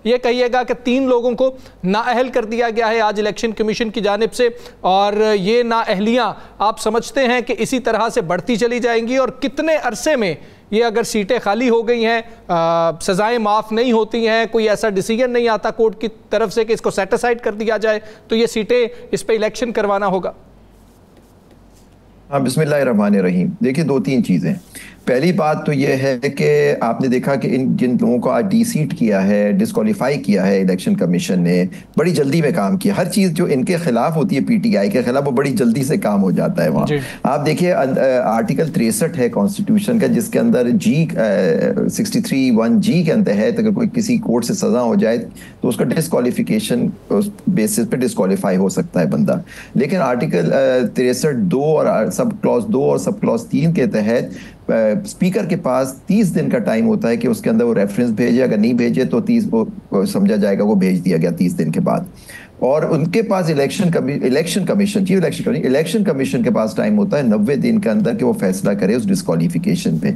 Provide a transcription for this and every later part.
ये कहिएगा कि 3 लोगों को नाअहल कर दिया गया है आज इलेक्शन कमीशन की जानिब से, और ये नाअहलियां आप समझते हैं कि इसी तरह से बढ़ती चली जाएंगी, और कितने अरसे में ये अगर सीटें खाली हो गई हैं, सजाएं माफ़ नहीं होती हैं, कोई ऐसा डिसीजन नहीं आता कोर्ट की तरफ से कि इसको सेटिसाइड कर दिया जाए, तो ये सीटें, इस पे इलेक्शन करवाना होगा? हाँ, बिस्मिल्लाहिर्रहमानिर्रहीम। देखिए, 2-3 चीज़ें। पहली बात तो यह है कि आपने देखा कि इन जिन लोगों को आज डीसीट किया है, डिस्क्वालीफाई किया है इलेक्शन कमीशन ने, बड़ी जल्दी में काम किया। हर चीज़ जो इनके खिलाफ होती है, पीटीआई के खिलाफ, वो बड़ी जल्दी से काम हो जाता है वहाँ। आप देखिए, आर्टिकल 63 है कॉन्स्टिट्यूशन का, जिसके अंदर G 63(1)G के तहत अगर कोई किसी कोर्ट से सजा हो जाए तो उसका डिस्क्वालिफिकेशन बेसिस पे डिस्क्वालीफाई हो सकता है बंदा। लेकिन आर्टिकल 63(2) और सब क्लॉज 2 और सब क्लॉज 3 के तहत स्पीकर के पास 30 दिन का टाइम होता है कि उसके अंदर वो रेफरेंस भेजे, अगर नहीं भेजे तो 30 वो समझा जाएगा वो भेज दिया गया 30 दिन के बाद। और उनके पास इलेक्शन कमीशन के पास टाइम होता है 90 दिन के अंदर कि वो फैसला करे उस डिस्क्वालिफिकेशन पे।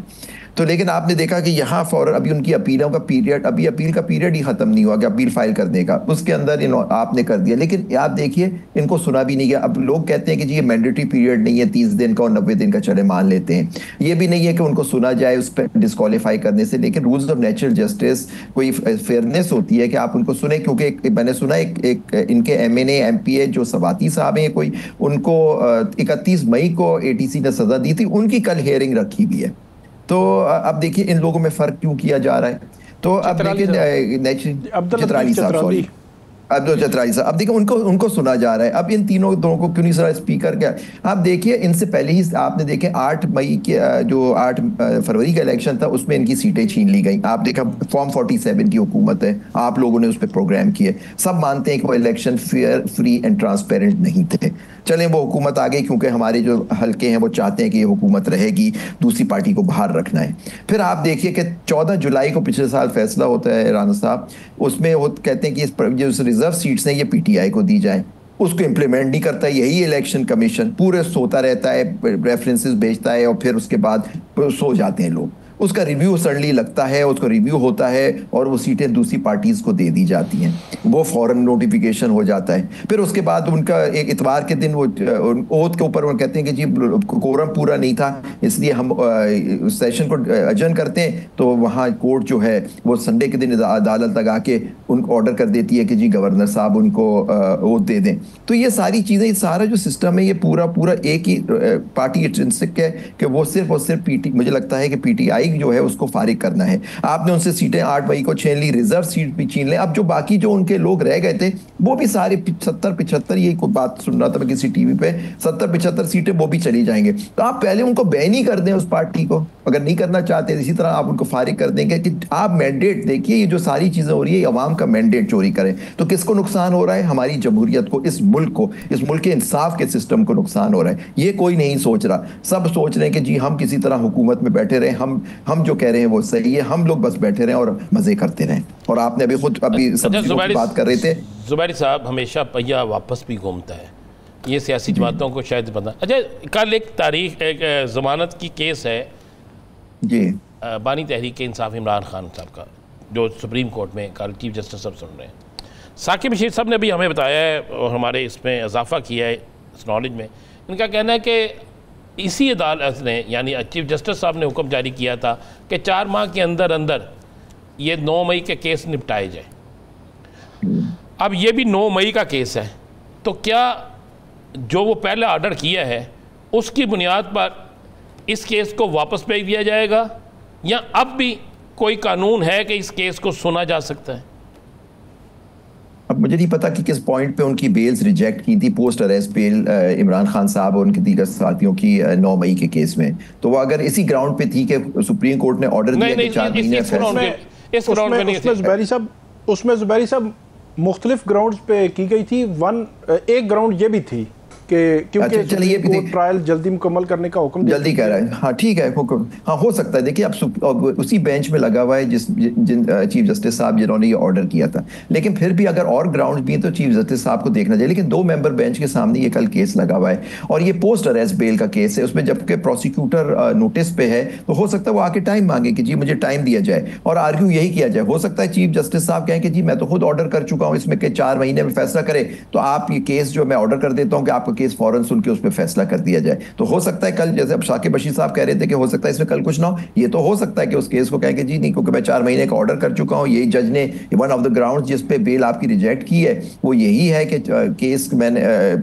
तो लेकिन आपने देखा कि यहाँ फौरन अभी उनकी अपीलों का पीरियड, अभी अपील का पीरियड ही खत्म नहीं हुआ कि अपील फाइल करने का, उसके अंदर आपने कर दिया। लेकिन आप देखिए, इनको सुना भी नहीं गया। अब लोग कहते हैं कि जी ये मैंडेटरी पीरियड नहीं है 30 दिन का और 90 दिन का, चले मान लेते हैं। ये भी नहीं है कि उनको सुना जाए उस पर डिस्क्वालीफाई करने से। लेकिन रूल्स ऑफ नेचुरल जस्टिस, कोई फेयरनेस होती है कि आप उनको सुने, क्योंकि मैंने सुना एक इनके MNA MPA जो सवाती साहब हैं कोई, उनको 31 मई को ATC ने सजा दी थी, उनकी कल हियरिंग रखी हुई है। तो अब देखिए इन लोगों में फर्क क्यों किया जा रहा है। तो अब देखिए चित्राली साहब, सॉरी अब्दुल चित्राली साहब, अब देखिए उनको सुना जा रहा है। अब इन तीनों को क्यों नहीं सुना स्पीकर का? आप देखिए, इनसे पहले ही आपने देखे 8 मई के जो 8 फरवरी का इलेक्शन था उसमें इनकी सीटें छीन ली गई। आप देखा फॉर्म 47 की हुकूमत है, आप लोगों ने उस पर प्रोग्राम किए। सब मानते हैं कि वो election fair, free and transparent नहीं थे। चलें, वो हुकूमत आ गई क्योंकि हमारे जो हल्के हैं वो चाहते हैं कि ये हुकूमत रहेगी, दूसरी पार्टी को बाहर रखना है। फिर आप देखिए कि 14 जुलाई को पिछले साल फैसला होता है राना साहब, उसमें वो कहते हैं कि जो रिजर्व सीट्स हैं ये PTI को दी जाए। उसको इम्प्लीमेंट नहीं करता यही इलेक्शन कमीशन, पूरे सोता रहता है, रेफरेंसेस भेजता है और फिर उसके बाद सो जाते हैं लोग। उसका रिव्यू सडनली लगता है, उसको रिव्यू होता है और वो सीटें दूसरी पार्टीज को दे दी जाती हैं, वो फौरन नोटिफिकेशन हो जाता है। फिर उसके बाद उनका एक इतवार के दिन वो ओथ के ऊपर वो कहते हैं कि जी कोरम पूरा नहीं था इसलिए हम सेशन को अजर्न करते हैं। तो वहाँ कोर्ट जो है वो संडे के दिन अदालत लगा के उनको ऑर्डर कर देती है कि जी गवर्नर साहब उनको ओथ दे दें। तो ये सारी चीज़ें, सारा जो सिस्टम है ये पूरा एक ही पार्टी इंट्रिंसिक है कि वो सिर्फ और सिर्फ मुझे लगता है कि PTI जो है उसको फारिग करना है। आपने उनसे सीटें 8 मई को छीन ली, रिजर्व सीट भी छीन ले। अब जो बाकी जो उनके लोग रह गए थे वो भी सारे 70-75, ये कोई बात सुन रहा था मैं किसी टीवी पे, 70-75 सीटें वो भी चली जाएंगे। तो आप पहले उनको बैन ही कर दें उस पार्टी को, अगर नहीं करना चाहते। इसी तरह आप उनको फारिग कर देंगे कि आप मैंडेट देखिए, ये जो सारी चीजें हो रही है अवाम का मैंडेट चोरी करें। तो किसको नुकसान हो रहा है? हमारी जमहूरियत को, इस मुल्क को, इस मुल्क के इंसाफ के सिस्टम को नुकसान हो रहा है। ये कोई नहीं सोच रहा। सब सोच रहे हैं कि जी हम किसी तरह हुकूमत में बैठे रहे, हम जो कह रहे हैं वो सही है, हम लोग बस बैठे रहें और मजे करते रहें। और आपने अभी खुद बात कर रहे थे, जुबैरी साहब, हमेशा पहिया वापस भी घूमता है, ये सियासी जमातों को शायद पता। अच्छा, कल एक तारीख, एक जमानत की केस है जी, बानी तहरीक इंसाफ इमरान खान साहब का, जो सुप्रीम कोर्ट में कल चीफ जस्टिस साहब सुन रहे हैं। साकिब बशीर साहब ने भी हमें बताया है और हमारे इसमें इजाफा किया है इस नॉलेज में। इनका कहना है कि इसी अदालत ने, यानी चीफ जस्टिस साहब ने हुक्म जारी किया था कि 4 माह के अंदर अंदर ये 9 मई के केस निपटाए जाए। अब ये भी 9 मई का केस है, तो क्या जो वो पहले ऑर्डर किया है उसकी बुनियाद पर इस केस को वापस भेज दिया जाएगा, या अब भी कोई कानून है कि इस केस को सुना जा सकता है? अब मुझे नहीं पता कि किस पॉइंट पे उनकी बेल्स रिजेक्ट की थी, post arrest bell Imran Khan साहब और उनके दीगर साथियों की 9 मई के केस में। तो वो अगर इसी ग्राउंड पे थी कि सुप्रीम कोर्ट ने ऑर्डर दिया कि 4 महीने उसमें जुबैरी साहब मुख्तलिफ ग्राउंड्स पे की गई थी। एक ग्राउंड ये भी थी क्योंकि चलिए वो ट्रायल जल्दी मुकम्मल करने का हुक्म जल्दी कह रहा है। हाँ ठीक है, हाँ हो सकता है। देखिए अब उसी बेंच में लगा हुआ है जिन चीफ जस्टिस साहब जिन्होंने ये ऑर्डर किया था, लेकिन फिर भी अगर और ग्राउंड भी है तो चीफ जस्टिस साहब को देखना चाहिए। लेकिन 2 मेंबर बेंच के सामने ये कल केस लगा हुआ है और ये पोस्ट अरेस्ट बेल का केस है, उसमें जबकि प्रोसिक्यूटर नोटिस पे है, तो हो सकता है वो आके टाइम मांगे कि जी मुझे टाइम दिया जाए और आर्ग्यू यही किया जाए। हो सकता है चीफ जस्टिस साहब कहें कि जी मैं तो खुद ऑर्डर कर चुका हूं इसमें, कि 4 महीने में फैसला करे, तो आप ये केस जो मैं ऑर्डर कर देता हूं कि आपका केस फौरन सुन के उस पर फैसला कर दिया जाए। तो हो सकता है कल, जैसे अब शाकिब बशीर साहब कह रहे थे कि हो सकता है इसमें कल कुछ ना हो, ये तो हो सकता है कि उस केस को कहें कि जी नहीं, क्योंकि मैं 4 महीने का ऑर्डर कर चुका हूं, यही जज ने वन ऑफ द ग्राउंड जिस पे बेल आपकी रिजेक्ट की है वो यही है कि केस मैंने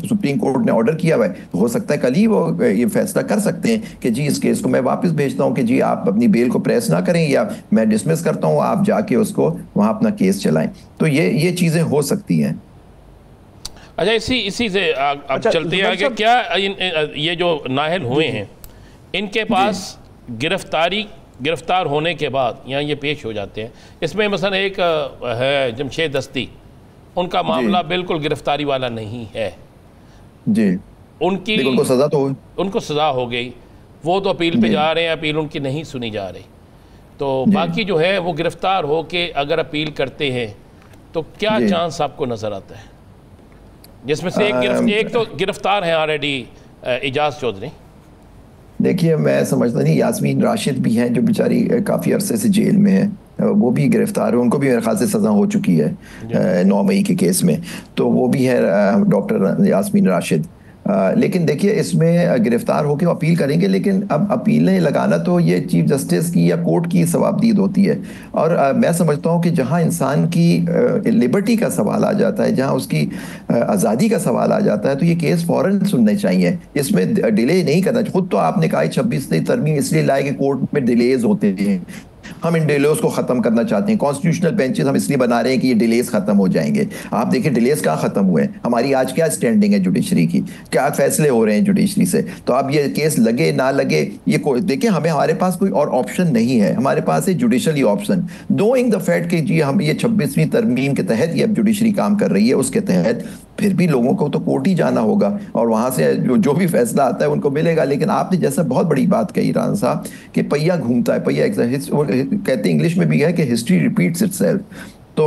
सुप्रीम कोर्ट ने ऑर्डर किया हुआ है। तो हो सकता है कल ही वो ये फैसला कर सकते हैं कि जी इस केस को मैं वापस भेजता हूं कि जी आप अपनी बेल को प्रेस ना करें या मैं डिसमिस करता हूं, आप जाके उसको वहां अपना केस चलाएं। तो ये चीजें हो सकती हैं। अच्छा, इसी से अब चलते हैं आगे। क्या ये जो नाहल हुए हैं इनके पास गिरफ्तार होने के बाद यहाँ ये पेश हो जाते हैं, इसमें मसलन एक है जमशेद दस्ती, उनका मामला बिल्कुल गिरफ्तारी वाला नहीं है जी, उनको सज़ा हो गई, वो तो अपील पे जा रहे हैं, अपील उनकी नहीं सुनी जा रही। तो बाकी जो है वो गिरफ्तार हो के अगर अपील करते हैं तो क्या चांस आपको नज़र आता है? जिसमें से एक तो गिरफ्तार है ऑलरेडी एजाज चौधरी। देखिए मैं समझता नहीं, यास्मीन राशिद भी हैं जो बेचारी काफ़ी अरसे से जेल में है, वो भी गिरफ्तार है, उनको भी मेरे ख्याल से सज़ा हो चुकी है 9 मई के केस में, तो वो भी है डॉक्टर यास्मीन राशिद। लेकिन देखिए इसमें गिरफ्तार होकर अपील करेंगे, लेकिन अब अपीलें लगाना तो ये चीफ जस्टिस की या कोर्ट की सवाबदीद होती है। और मैं समझता हूँ कि जहाँ इंसान की लिबर्टी का सवाल आ जाता है, जहाँ उसकी आज़ादी का सवाल आ जाता है, तो ये केस फ़ौरन सुनने चाहिए, इसमें डिले नहीं करना। खुद तो आपने कहा 26 तरमीम इसलिए लाए कि कोर्ट में डिलेज होते हैं, हम इन डिलेस को खत्म करना चाहते हैं, कॉन्स्टिट्यूशनल बेंचेस हम इसलिए बना रहे हैं कि ये डिलेस खत्म हो जाएंगे। आप देखिए डिलेस कहाँ खत्म हुए हैं, हमारी आज क्या स्टैंडिंग है जुडिशरी की, क्या फैसले हो रहे हैं जुडिशरी से। तो अब ये केस लगे ना लगे, ये देखिए हमारे पास कोई और ऑप्शन नहीं है, हमारे पास है judicially option, doing the fact कि जी हम ये 26वीं तरमीम के तहत ये अब जुडिशरी काम कर रही है, उसके तहत फिर भी लोगों को तो कोर्ट ही जाना होगा और वहां से जो भी फैसला आता है उनको मिलेगा। लेकिन आपने जैसा बहुत बड़ी बात कही राना साहब कि पहिया घूमता है, पहिया कहते इंग्लिश में भी है कि हिस्ट्री रिपीट्स इटसेल्फ। तो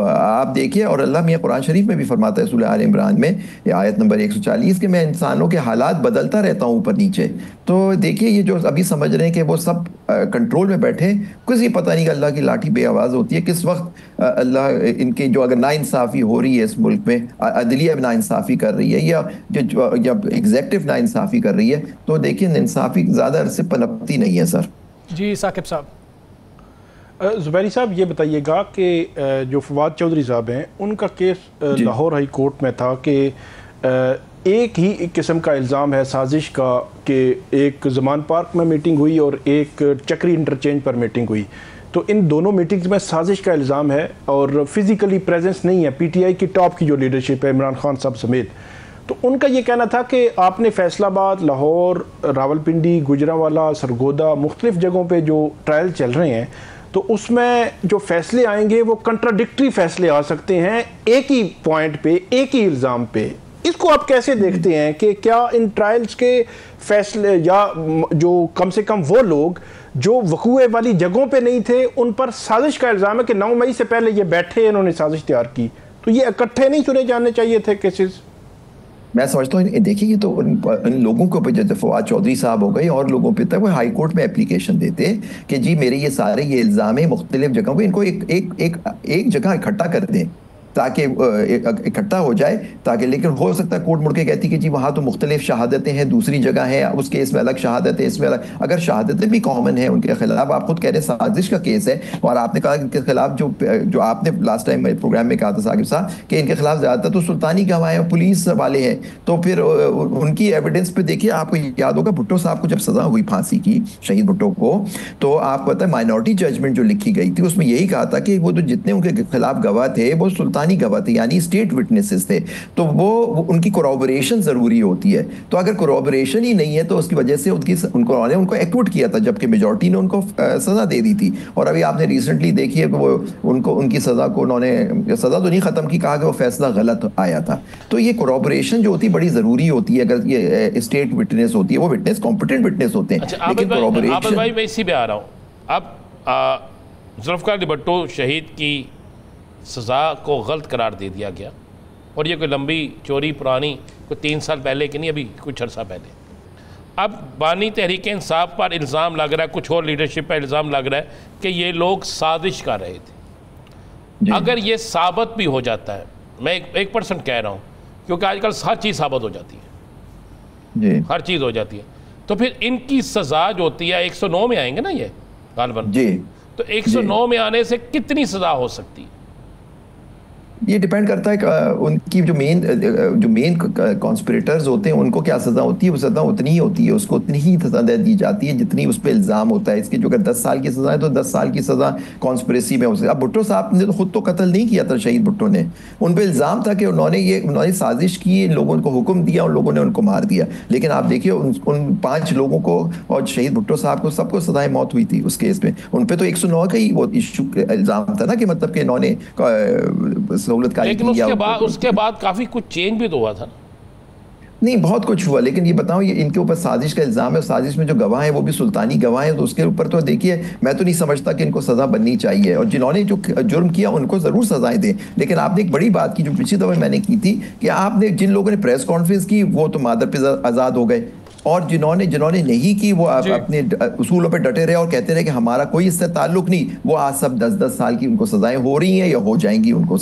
आप देखिए, और अल्लाह मियाँ कुरान शरीफ में भी फरमाता है सूरह आल इमरान में आयत नंबर 140 कि मैं इंसानों के हालात बदलता रहता हूँ ऊपर नीचे। तो देखिए ये जो अभी समझ रहे हैं कि वो सब कंट्रोल में बैठे, कुछ ही पता नहीं कि अल्लाह की लाठी बेआवाज़ होती है, किस वक्त अल्लाह इनकी जो अगर नाइंसाफ़ी हो रही है इस मुल्क में, अदलिया नाइंसाफ़ी कर रही है या एग्जेक्टिव नाइंसाफ़ी कर रही है, तो देखिए इंसाफ़ी ज़्यादा अरसे पनपती नहीं है सर। जी साकिब साहब। ज़ुबैरी साहब ये बताइएगा कि जो फवाद चौधरी साहब हैं उनका केस लाहौर हाई कोर्ट में था कि एक ही किस्म का इल्ज़ाम है साजिश का कि एक ज़मान पार्क में मीटिंग हुई और एक चक्री इंटरचेंज पर मीटिंग हुई, तो इन दोनों मीटिंग्स में साजिश का इल्ज़ाम है और फिज़िकली प्रेजेंस नहीं है पीटीआई की टॉप की जो लीडरशिप है इमरान खान साहब समेत। तो उनका ये कहना था कि आपने फैसलाबाद, लाहौर, रावलपिंडी, गुजरांवाला, सरगोदा मुख्तलिफ जगहों पर जो ट्रायल चल रहे हैं तो उसमें जो फैसले आएंगे वो कंट्राडिक्टरी फैसले आ सकते हैं एक ही पॉइंट पे, एक ही इल्ज़ाम पे। इसको आप कैसे देखते हैं कि क्या इन ट्रायल्स के फैसले या जो कम से कम वो लोग जो वकूए वाली जगहों पे नहीं थे उन पर साजिश का इल्ज़ाम है कि 9 मई से पहले ये बैठे, इन्होंने साजिश तैयार की, तो ये इकट्ठे नहीं सुने जाने चाहिए थे केसेस? मैं समझता हूँ देखिए ये तो इन लोगों को जैसे फवाद चौधरी साहब हो गए और लोगों पे तक वो हाई कोर्ट में एप्लीकेशन देते कि जी मेरे ये सारे ये इल्ज़ाम है मुख्तलिफ जगहों पे, इनको एक जगह इकट्ठा कर दें ताकि इकट्ठा हो जाए, ताकि लेकिन हो सकता है कोर्ट मुड़ के कहती कि जी वहाँ तो मुख्तलिफ शहादतें हैं, दूसरी जगह है उस केस में अलग शहादत है, इसमें अलग, अगर शहादतें भी कॉमन है उनके खिलाफ, आप खुद कह रहे हैं साजिश का केस है और आपने कहा इनके खिलाफ जो आपने लास्ट टाइम प्रोग्राम में कहा था साकिब साहब कि इनके खिलाफ ज़्यादातर तो सुल्तानी गवाह हैं, पुलिस वाले हैं, तो फिर उनकी एविडेंस पे देखिए, आपको याद होगा भुट्टो साहब को जब सज़ा हुई फांसी की, शहीद भुट्टो को, तो आपको पता है माइनॉरिटी जजमेंट जो लिखी गई थी उसमें यही कहा था कि वो तो जितने उनके खिलाफ गवाह थे वो सुल्तान सुल्तानी गवाह थे, यानी स्टेट विटनेसेस थे, तो वो उनकी कोरॉबोरेशन ज़रूरी होती है। तो अगर कोरॉबोरेशन ही नहीं है तो उसकी वजह से उनको एक्विट किया था, जबकि मेजॉरिटी ने उनको सज़ा दे दी थी। और अभी आपने रिसेंटली देखी है कि वो उनकी सज़ा को उन्होंने सज़ा तो नहीं ख़त्म की, कहा कि वो फैसला गलत आया था। तो ये कोरॉबोरेशन जो होती है बड़ी ज़रूरी होती है। अगर ये स्टेट विटनेस होती है, वो विटनेस कॉम्पिटेंट विटनेस होते हैं। अच्छा, लेकिन कोरॉबोरेशन भाई मैं इसी पे आ रहा हूँ। अब जुल्फ़िकार भुट्टो शहीद की सज़ा को गलत करार दे दिया गया, और ये कोई लंबी चोरी पुरानी कोई 3 साल पहले की नहीं, अभी कुछ अर्सा पहले। अब बानी तहरीक इंसाफ पर इल्ज़ाम लग रहा है, कुछ और लीडरशिप पर इल्ज़ाम लग रहा है कि ये लोग साजिश कर रहे थे। अगर ये साबित भी हो जाता है, मैं 1% कह रहा हूँ, क्योंकि आजकल हर चीज़ साबित हो जाती है, हर चीज़ हो जाती है, तो फिर इनकी सज़ा जो होती है 109 में आएंगे ना ये गालबन जी, तो 109 में आने से कितनी सज़ा हो सकती है? ये डिपेंड करता है कि उनकी जो मेन कॉन्स्पिरेटर्स होते हैं उनको क्या सज़ा होती है। वो सज़ा उतनी ही होती है, उसको उतनी ही सज़ा दी जाती है जितनी उस पर इल्ज़ाम होता है। इसकी जो अगर 10 साल की सज़ा है तो 10 साल की सज़ा कॉन्स्पिरेसी में हो सकती है। अब भुट्टो साहब ने तो खुद तो कत्ल नहीं किया था, शहीद भुट्टो ने, उन पर इल्ज़ाम था कि उन्होंने साजिश की, लोगों को हुक्म दिया, उन लोगों ने उनको मार दिया। लेकिन आप देखिए उन 5 लोगों को और शहीद भुट्टो साहब को सबको सज़ाए मौत हुई थी उस केस में। उन पर तो 109 का ही वो इशू इल्ज़ाम था ना, कि मतलब कि इन्होंने लेकिन उसके बाद काफी कुछ चेंज भी तो हुआ था। नहीं, बहुत कुछ हुआ, लेकिन ये बताओ, ये इनके ऊपर साजिश का इल्जाम है। साजिश में जो गवाह है वो भी सुल्तानी गवाह है, तो उसके ऊपर तो देखिए मैं तो नहीं समझता कि इनको सजा बननी चाहिए, और जिन्होंने जो जुर्म किया उनको जरूर सजाएं दें। लेकिन आपने एक बड़ी बात की जो पिछली दफा मैंने की थी, कि आपने जिन लोगों ने प्रेस कॉन्फ्रेंस की वो तो मादर पे आजाद हो गए, और जिन्होंने नहीं की वो अपने उसूलों पे डटे रहे और कहते रहे कि हमारा कोई इससे ताल्लुक नहीं, वो आज सब 10-10 साल की उनको सजाएं हो रही हैं या हो जाएंगी उनको।